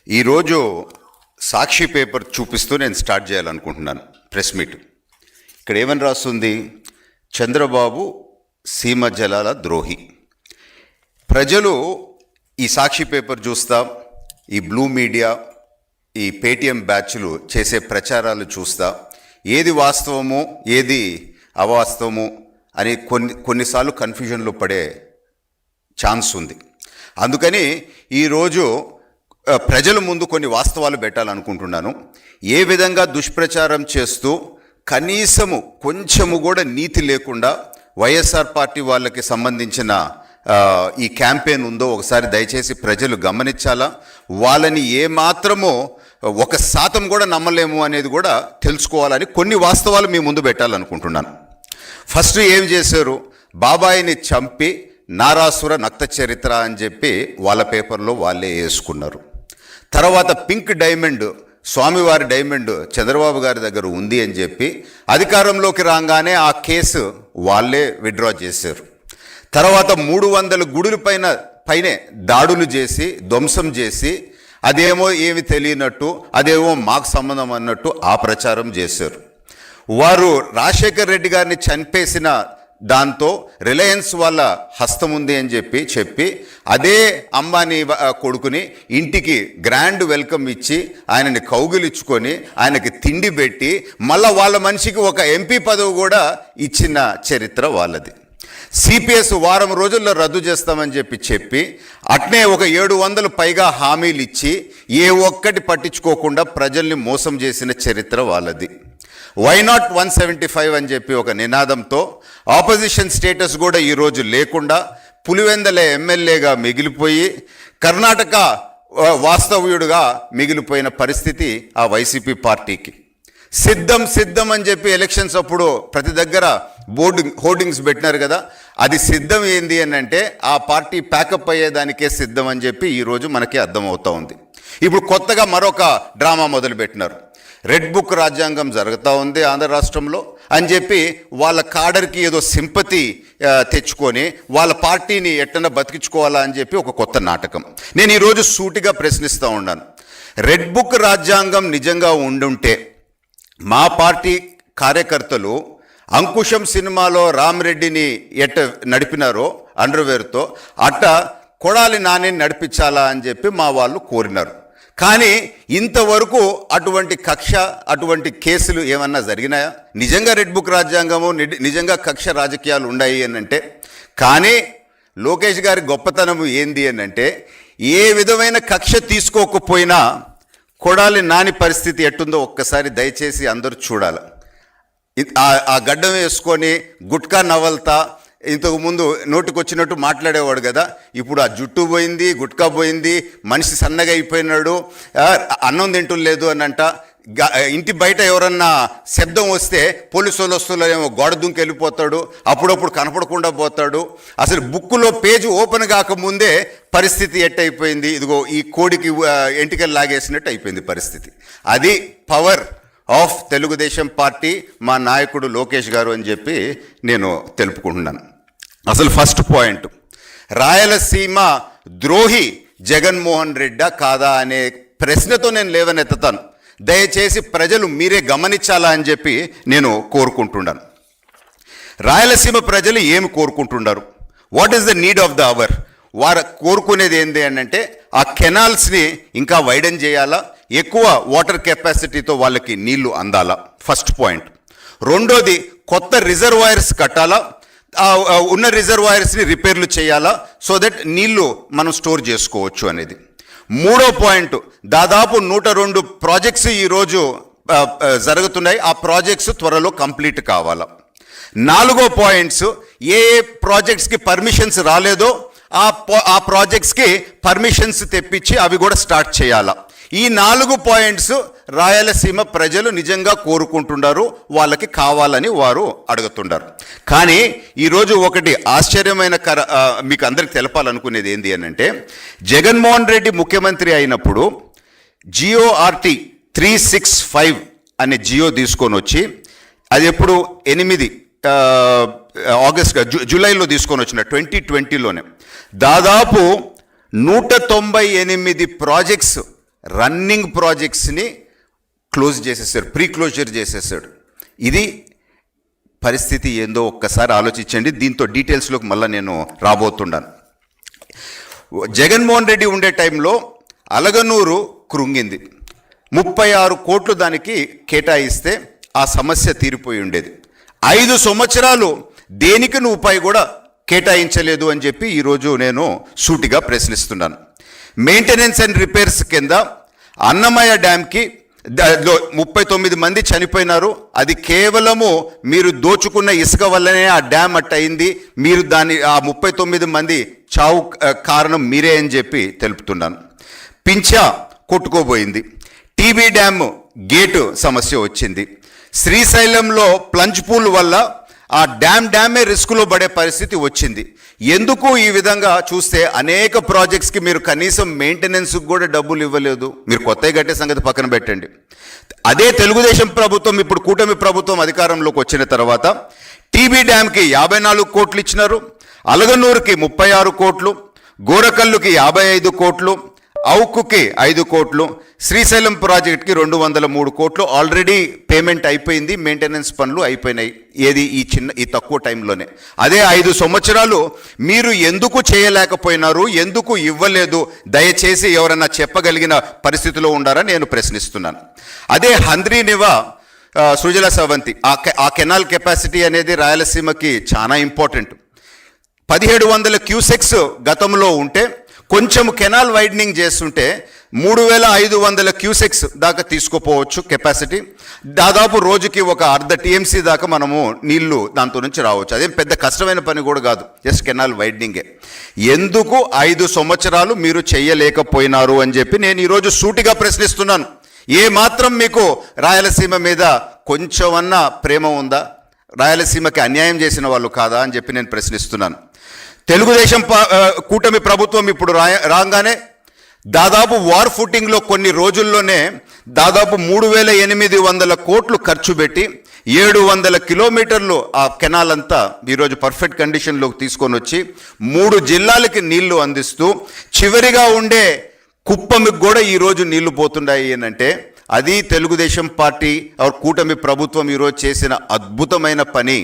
ఈరోజు సాక్షి పేపర్ చూపిస్తూ నేను స్టార్ట్ చేయాలనుకుంటున్నాను ప్రెస్ మీట్. ఇక్కడ ఏమని రాస్తుంది? చంద్రబాబు సీమ జలాల ద్రోహి. ప్రజలు ఈ సాక్షి పేపర్ చూస్తా, ఈ బ్లూ మీడియా, ఈ పేటీఎం బ్యాచ్లు చేసే ప్రచారాలు చూస్తా ఏది వాస్తవము ఏది అవాస్తవము అని కొన్నిసార్లు కన్ఫ్యూజన్లో పడే ఛాన్స్ ఉంది. అందుకని ఈరోజు ప్రజల ముందు కొన్ని వాస్తవాలు పెట్టాలనుకుంటున్నాను. ఏ విధంగా దుష్ప్రచారం చేస్తూ కనీసము కొంచెము కూడా నీతి లేకుండా వైఎస్ఆర్ పార్టీ వాళ్ళకి సంబంధించిన ఈ క్యాంపెయిన్ ఉందో ఒకసారి దయచేసి ప్రజలు గమనించాలా. వాళ్ళని ఏమాత్రమో 1% కూడా నమ్మలేము అనేది కూడా తెలుసుకోవాలని కొన్ని వాస్తవాలు మీ ముందు పెట్టాలనుకుంటున్నాను. ఫస్ట్ ఏం చేశారు? బాబాయిని చంపి నారాసుర నక్త చరిత్ర అని చెప్పి వాళ్ళ పేపర్లో వాళ్ళే వేసుకున్నారు. తర్వాత పింక్ డైమండ్, స్వామివారి డైమండ్ చంద్రబాబు గారి దగ్గర ఉంది అని చెప్పి అధికారంలోకి రాగానే ఆ కేసు వాళ్ళే విత్డ్రా చేశారు. తర్వాత 300 గుడుల పైనే దాడులు చేసి ధ్వంసం చేసి అదేమో ఏమి తెలియనట్టు, అదేమో మాకు సంబంధం అన్నట్టు ఆ ప్రచారం చేశారు. వారు రాజశేఖర్ రెడ్డి గారిని చంపేసిన దాంతో రిలయన్స్ వాళ్ళ హస్తం ఉంది అని చెప్పి అదే అంబానీ కొడుకుని ఇంటికి గ్రాండ్ వెల్కమ్ ఇచ్చి ఆయనని కౌగిలించుకొని ఆయనకి తిండి పెట్టి మళ్ళా వాళ్ళ మనిషికి ఒక ఎంపీ పదవి కూడా ఇచ్చిన చరిత్ర వాళ్ళది. సిపిఎస్ వారం రోజుల్లో రద్దు చేస్తామని చెప్పి అట్నే ఒక 700 పైగా హామీలు ఇచ్చి ఏ ఒక్కటి పట్టించుకోకుండా ప్రజల్ని మోసం చేసిన చరిత్ర వాళ్ళది. వై నాట్ 175 అని చెప్పి ఒక నినాదంతో ఆపోజిషన్ స్టేటస్ కూడా ఈరోజు లేకుండా పులివెందల ఎమ్మెల్యేగా మిగిలిపోయి కర్ణాటక వాస్తవ్యుడుగా మిగిలిపోయిన పరిస్థితి ఆ వైసీపీ పార్టీకి. సిద్ధం అని చెప్పి ఎలక్షన్స్ అప్పుడు ప్రతి దగ్గర హోర్డింగ్స్ పెట్టినారు కదా, అది సిద్ధం ఏంది అని అంటే ఆ పార్టీ ప్యాకప్ అయ్యేదానికే సిద్ధం అని చెప్పి ఈరోజు మనకి అర్థమవుతూ ఉంది. ఇప్పుడు కొత్తగా మరొక డ్రామా మొదలుపెట్టినారు. రెడ్ బుక్ రాజ్యాంగం జరుగుతూ ఉంది ఆంధ్ర రాష్ట్రంలో అని చెప్పి వాళ్ళ కాడర్కి ఏదో సింపతి తెచ్చుకొని వాళ్ళ పార్టీని ఎట్టన బతికించుకోవాలా అని చెప్పి ఒక కొత్త నాటకం. నేను ఈరోజు సూటిగా ప్రశ్నిస్తూ ఉన్నాను. రెడ్ బుక్ రాజ్యాంగం నిజంగా ఉండుంటే మా పార్టీ కార్యకర్తలు అంకుశం సినిమాలో రామరెడ్డిని ఎట్ట నడిపినారో అండర్వేర్తో అట్ట కొడాలి నాని నడిపించాలా అని చెప్పి మా వాళ్ళు కోరినారు. కానీ ఇంతవరకు అటువంటి కక్ష, అటువంటి కేసులు ఏమన్నా జరిగినాయా? నిజంగా రెడ్ బుక్ రాజ్యాంగము, నిజంగా కక్ష రాజకీయాలు ఉన్నాయి అని అంటే, కానీ లోకేష్ గారి గొప్పతనం ఏంది అని అంటే ఏ విధమైన కక్ష తీసుకోకపోయినా కొడాలి నాని పరిస్థితి ఎట్టుందో ఒక్కసారి దయచేసి అందరూ చూడాలి. ఆ గడ్డం వేసుకొని గుట్కా నవల్తా ఇంతకుముందు నోటికొచ్చినట్టు మాట్లాడేవాడు కదా, ఇప్పుడు ఆ జుట్టు పోయింది, గుట్కా పోయింది, మనిషి సన్నగా అయిపోయినాడు, అన్నం తింటలేదు అని అంట. ఇంటి బయట ఎవరన్నా శబ్దం వస్తే పోలీసు వాళ్ళు వస్తున్నారేమో గోడ దుంకి వెళ్ళిపోతాడు, అప్పుడప్పుడు కనపడకుండా పోతాడు. అసలు బుక్కులో పేజ్ ఓపెన్ కాకముందే పరిస్థితి ఎట్టయిపోయింది, ఇదిగో ఈ కోడికి ఎంటికలు లాగేసినట్టు అయిపోయింది పరిస్థితి. అది పవర్ ఆఫ్ తెలుగుదేశం పార్టీ, మా నాయకుడు లోకేష్ గారు అని చెప్పి నేను తెలుపుకుంటున్నాను. అసలు ఫస్ట్ పాయింట్, రాయలసీమ ద్రోహి జగన్మోహన్ రెడ్డా కాదా అనే ప్రశ్నతో నేను లేవనెత్తుతాను. దయచేసి ప్రజలు మీరే గమనించాలా అని చెప్పి నేను కోరుకుంటున్నాను. రాయలసీమ ప్రజలు ఏమి కోరుకుంటున్నారు? What is the need of the hour? వారు కోరుకునేది ఏంటి అని అంటే ఆ కెనాల్స్ని ఇంకా వైడెన్ చేయాలా, ఎక్కువ వాటర్ కెపాసిటీతో వాళ్ళకి నీళ్లు అందాలా, ఫస్ట్ పాయింట్. రెండోది, కొత్త రిజర్వాయర్స్ కట్టాలా, ఉన్న రిజర్వాయర్స్ని రిపేర్లు చేయాలా, సో దట్ నీళ్లు మనం స్టోర్ చేసుకోవచ్చు అనేది. మూడో పాయింట్, దాదాపు 102 ప్రాజెక్ట్స్ ఈరోజు జరుగుతున్నాయి, ఆ ప్రాజెక్ట్స్ త్వరలో కంప్లీట్ కావాలా. నాలుగో పాయింట్స్, ఏ ప్రాజెక్ట్స్కి పర్మిషన్స్ రాలేదో ఆ ప్రాజెక్ట్స్కి పర్మిషన్స్ తెప్పించి అవి కూడా స్టార్ట్ చేయాలా. ఈ 4 పాయింట్స్ రాయలసీమ ప్రజలు నిజంగా కోరుకుంటున్నారు, వాళ్ళకి కావాలని వారు అడుగుతున్నారు. కానీ ఈరోజు ఒకటి ఆశ్చర్యమైన మీకు అందరికి తెలపాలనుకునేది ఏంటి అని అంటే, జగన్మోహన్ రెడ్డి ముఖ్యమంత్రి అయినప్పుడు GORT 365 అనే జియో తీసుకొని వచ్చి, అది ఎప్పుడు 8 ఆగస్ట్ జూలైలో తీసుకొని వచ్చిన 2020లోనే దాదాపు 198 ప్రాజెక్ట్స్ రన్నింగ్ ప్రాజెక్ట్స్ని క్లోజ్ చేసేసాడు, ప్రీ క్లోజర్ చేసేసాడు. ఇది పరిస్థితి ఏందో ఒక్కసారి ఆలోచించండి. దీంతో డీటెయిల్స్లోకి మళ్ళీ నేను రాబోతున్నాను. జగన్మోహన్ రెడ్డి ఉండే టైంలో అలగనూరు కృంగింది. 36 కోట్లు దానికి కేటాయిస్తే ఆ సమస్య తీరిపోయి ఉండేది. 5 సంవత్సరాలు దేనికి రూపాయి కూడా కేటాయించలేదు అని చెప్పి ఈరోజు నేను సూటిగా ప్రశ్నిస్తున్నాను. మెయింటెనెన్స్ అండ్ రిపేర్స్ కింద అన్నమయ్య డ్యామ్కి 39 మంది చనిపోయినారు. అది కేవలము మీరు దోచుకున్న ఇసుక వల్లనే ఆ డ్యామ్ అయింది. మీరు ఆ 39 మంది చావు కారణం మీరే అని చెప్పి తెలుపుతున్నాను. పింఛా కొట్టుకోబోయింది. టీబీ డ్యామ్ గేటు సమస్య వచ్చింది. శ్రీశైలంలో ప్లంజ్ పూల్ వల్ల ఆ డ్యామే రిస్కులో పడే పరిస్థితి వచ్చింది. ఎందుకు ఈ విధంగా చూస్తే అనేక ప్రాజెక్ట్స్కి మీరు కనీసం మెయింటెనెన్స్కి కూడా డబ్బులు ఇవ్వలేదు. మీరు కొత్తగా కట్టే సంగతి పక్కన పెట్టండి. అదే తెలుగుదేశం ప్రభుత్వం ఇప్పుడు కూటమి ప్రభుత్వం అధికారంలోకి వచ్చిన తర్వాత టీబీ డ్యామ్కి 54 కోట్లు ఇచ్చినారు, అలగనూరుకి 36 కోట్లు, గోరకల్లుకి 55 కోట్లు, ఔకుకి 5 కోట్లు, శ్రీశైలం ప్రాజెక్ట్కి 203 కోట్లు ఆల్రెడీ పేమెంట్ అయిపోయింది. మెయింటెనెన్స్ పనులు అయిపోయినాయి. ఏది ఈ తక్కువ టైంలోనే. అదే 5 సంవత్సరాలు మీరు ఎందుకు చేయలేకపోయినారు, ఎందుకు ఇవ్వలేదు, దయచేసి ఎవరన్నా చెప్పగలిగిన పరిస్థితిలో ఉండారా నేను ప్రశ్నిస్తున్నాను. అదే హంద్రీనివా సృజల సవంతి ఆ కెనాల్ కెపాసిటీ అనేది రాయలసీమకి చాలా ఇంపార్టెంట్. 1700 క్యూసెక్స్ గతంలో ఉంటే కొంచెం కెనాల్ వైడనింగ్ చేస్తుంటే 3500 క్యూసెక్స్ దాకా తీసుకుపోవచ్చు కెపాసిటీ. దాదాపు రోజుకి ఒక అర్ధ టీఎంసీ దాకా మనము నీళ్లు దాంతో నుంచి రావచ్చు. అదేం పెద్ద కష్టమైన పని కూడా కాదు, జస్ట్ కెనాల్ వైడనింగే. ఎందుకు 5 సంవత్సరాలు మీరు చేయలేకపోయినారు అని చెప్పి నేను ఈరోజు సూటిగా ప్రశ్నిస్తున్నాను. ఏ మాత్రం మీకు రాయలసీమ మీద కొంచెమన్నా ప్రేమ ఉందా? రాయలసీమకి అన్యాయం చేసిన వాళ్ళు కాదా అని చెప్పి నేను ప్రశ్నిస్తున్నాను. తెలుగుదేశం కూటమి ప్రభుత్వం ఇప్పుడు రాగానే దాదాపు వార్ ఫుటింగ్లో కొన్ని రోజుల్లోనే దాదాపు 3800 కోట్లు ఖర్చు పెట్టి 700 కిలోమీటర్లు ఆ కెనాల్ అంతా ఈరోజు పర్ఫెక్ట్ కండిషన్లోకి తీసుకొని వచ్చి 3 జిల్లాలకి నీళ్లు అందిస్తూ చివరిగా ఉండే కుప్పమికి కూడా ఈరోజు నీళ్లు పోతున్నాయి అంటే అది తెలుగుదేశం పార్టీ కూటమి ప్రభుత్వం ఈరోజు చేసిన అద్భుతమైన పని.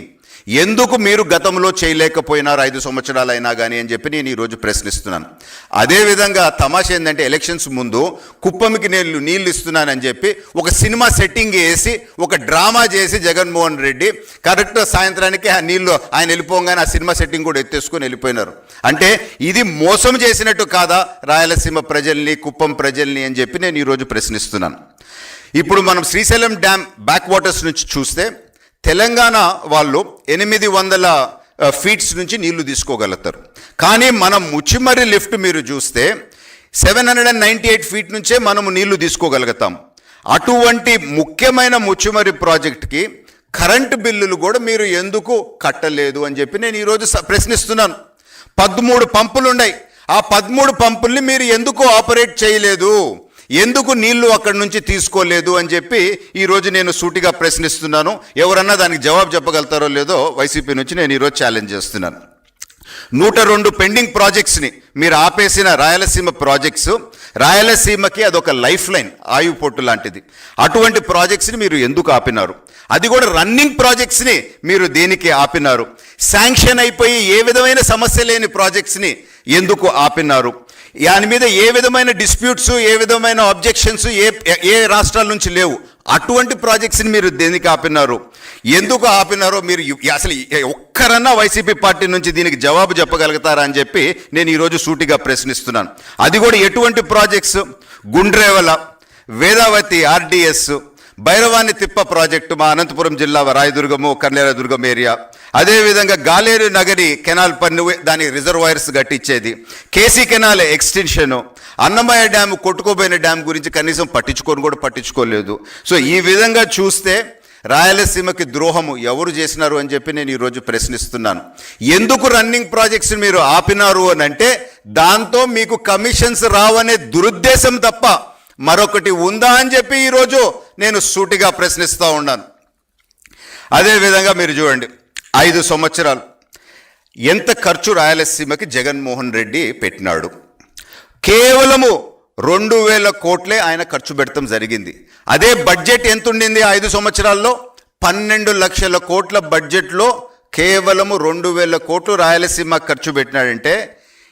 ఎందుకు మీరు గతంలో చేయలేకపోయినారు 5 సంవత్సరాలు అయినా కానీ అని చెప్పి నేను ఈరోజు ప్రశ్నిస్తున్నాను. అదేవిధంగా తమాషా ఏంటంటే ఎలక్షన్స్ ముందు కుప్పమికి నీళ్లు ఇస్తున్నానని చెప్పి ఒక సినిమా సెట్టింగ్ వేసి ఒక డ్రామా చేసి జగన్మోహన్ రెడ్డి కరెక్ట్ సాయంత్రానికి ఆ నీళ్లు ఆయన వెళ్ళిపోగానే ఆ సినిమా సెట్టింగ్ కూడా ఎత్తేసుకొని వెళ్ళిపోయినారు. అంటే ఇది మోసం చేసినట్టు కాదా రాయలసీమ ప్రజల్ని, కుప్పం ప్రజల్ని అని చెప్పి నేను ఈరోజు ప్రశ్నిస్తున్నాను. ఇప్పుడు మనం శ్రీశైలం డ్యామ్ బ్యాక్ వాటర్స్ నుంచి చూస్తే తెలంగాణ వాళ్ళు 800 ఫీట్స్ నుంచి నీళ్లు తీసుకోగలుగుతారు. కానీ మనం ముచ్చిమర్రి లిఫ్ట్ మీరు చూస్తే 798 ఫీట్ నుంచే మనము నీళ్లు తీసుకోగలుగుతాం. అటువంటి ముఖ్యమైన ముచ్చిమర్రి ప్రాజెక్ట్కి కరెంటు బిల్లులు కూడా మీరు ఎందుకు కట్టలేదు అని చెప్పి నేను ఈరోజు ప్రశ్నిస్తున్నాను. 13 పంపులు ఉన్నాయి. ఆ 13 పంపుల్ని మీరు ఎందుకు ఆపరేట్ చేయలేదు, ఎందుకు నీళ్లు అక్కడి నుంచి తీసుకోలేదు అని చెప్పి ఈరోజు నేను సూటిగా ప్రశ్నిస్తున్నాను. ఎవరన్నా దానికి జవాబు చెప్పగలుగుతారో లేదో వైసీపీ నుంచి నేను ఈరోజు ఛాలెంజ్ చేస్తున్నాను. 102 పెండింగ్ ప్రాజెక్ట్స్ని మీరు ఆపేసిన రాయలసీమ ప్రాజెక్ట్స్, రాయలసీమకి అదొక లైఫ్ లైన్, ఆయుపోటు లాంటిది. అటువంటి ప్రాజెక్ట్స్ని మీరు ఎందుకు ఆపినారు? అది కూడా రన్నింగ్ ప్రాజెక్ట్స్ని మీరు దేనికి ఆపినారు? శాంక్షన్ అయిపోయి ఏ విధమైన సమస్య లేని ప్రాజెక్ట్స్ని ఎందుకు ఆపినారు? దాని మీద ఏ విధమైన డిస్ప్యూట్స్, ఏ విధమైన ఆబ్జెక్షన్స్ ఏ రాష్ట్రాల నుంచి లేవు. అటువంటి ప్రాజెక్ట్స్ని మీరు దేనికి ఆపినారు? ఎందుకు ఆపినారో మీరు అసలు ఒక్కరన్నా వైసీపీ పార్టీ నుంచి దీనికి జవాబు చెప్పగలుగుతారా అని చెప్పి నేను ఈరోజు సూటిగా ప్రశ్నిస్తున్నాను. అది కూడా ఎటువంటి projects? Gundrevula, Vedavathi RDS, Bhairavani Tippa project మా అనంతపురం జిల్లా రాయదుర్గము కర్నేరదుర్గం ఏరియా, అదేవిధంగా గాలేరు నగరి కెనాల్ పన్ను దాని రిజర్వాయర్స్ కట్టించేది, KC canal extension, Annamayya dam కొట్టుకోబోయిన డ్యామ్ గురించి కనీసం పట్టించుకోలేదు. సో ఈ విధంగా చూస్తే రాయలసీమకి ద్రోహము ఎవరు చేసినారు అని చెప్పి నేను ఈరోజు ప్రశ్నిస్తున్నాను. ఎందుకు రన్నింగ్ ప్రాజెక్ట్స్ మీరు ఆపినారు అని అంటే దాంతో మీకు కమిషన్స్ రావనే దురుద్దేశం తప్ప మరొకటి ఉందా అని చెప్పి ఈరోజు నేను సూటిగా ప్రశ్నిస్తూ ఉన్నాను. అదేవిధంగా మీరు చూడండి, 5 సంవత్సరాలు ఎంత ఖర్చు రాయలసీమకి జగన్మోహన్ రెడ్డి పెట్టినాడు? కేవలము 2,000 కోట్లే ఆయన ఖర్చు పెడతాం జరిగింది. అదే బడ్జెట్ ఎంత ఉండింది 5 సంవత్సరాల్లో? 12 లక్షల కోట్ల బడ్జెట్లో కేవలము 2,000 కోట్లు రాయలసీమ ఖర్చు పెట్టినాడంటే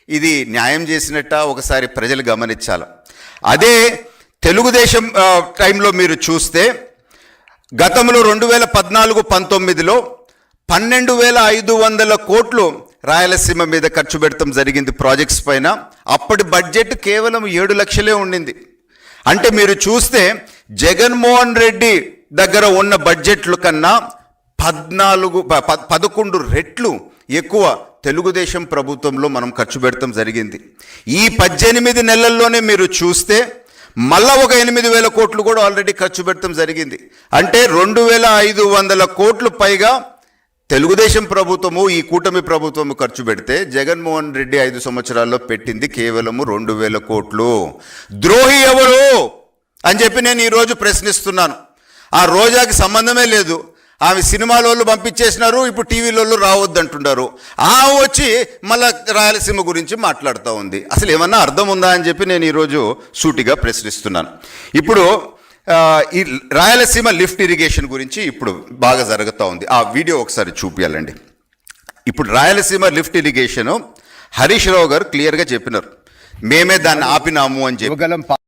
ఇది న్యాయం చేసినట్ట ఒకసారి ప్రజలు గమనించాలి. అదే తెలుగుదేశం టైంలో మీరు చూస్తే గతంలో 2014-19లో 12,500 కోట్లు రాయలసీమ మీద ఖర్చు పెడతాం జరిగింది ప్రాజెక్ట్స్ పైన. అప్పటి బడ్జెట్ కేవలం 7 లక్షలే ఉండింది. అంటే మీరు చూస్తే జగన్మోహన్ రెడ్డి దగ్గర ఉన్న బడ్జెట్లు కన్నా 11 రెట్లు ఎక్కువ తెలుగుదేశం ప్రభుత్వంలో మనం ఖర్చు పెడతాం జరిగింది. ఈ 18 నెలల్లోనే మీరు చూస్తే మళ్ళా ఒక 8,000 కోట్లు కూడా ఆల్రెడీ ఖర్చు పెడతాం జరిగింది. అంటే 2,500 కోట్లు పైగా తెలుగుదేశం ప్రభుత్వము ఈ కూటమి ప్రభుత్వము ఖర్చు పెడితే జగన్మోహన్ రెడ్డి 5 సంవత్సరాల్లో పెట్టింది కేవలము 2,000 కోట్లు. ద్రోహి ఎవరు అని చెప్పి నేను ఈరోజు ప్రశ్నిస్తున్నాను. ఆ రోజాకి సంబంధమే లేదు. ఆమె సినిమాలోళ్ళు పంపించేసినారు, ఇప్పుడు టీవీలోళ్ళు రావద్దంటున్నారు. వచ్చి మళ్ళా రాయలసీమ గురించి మాట్లాడుతూ ఉంది. అసలు ఏమన్నా అర్థం ఉందా అని చెప్పి నేను ఈరోజు సూటిగా ప్రశ్నిస్తున్నాను. ఇప్పుడు ఈ రాయలసీమ లిఫ్ట్ ఇరిగేషన్ గురించి ఇప్పుడు బాగా జరుగుతూ ఉంది. ఆ వీడియో ఒకసారి చూపించాలండి. ఇప్పుడు రాయలసీమ లిఫ్ట్ ఇరిగేషను హరీష్ రావు గారు క్లియర్గా చెప్పినారు, మేమే దాన్ని ఆపినాము అని చెప్పి.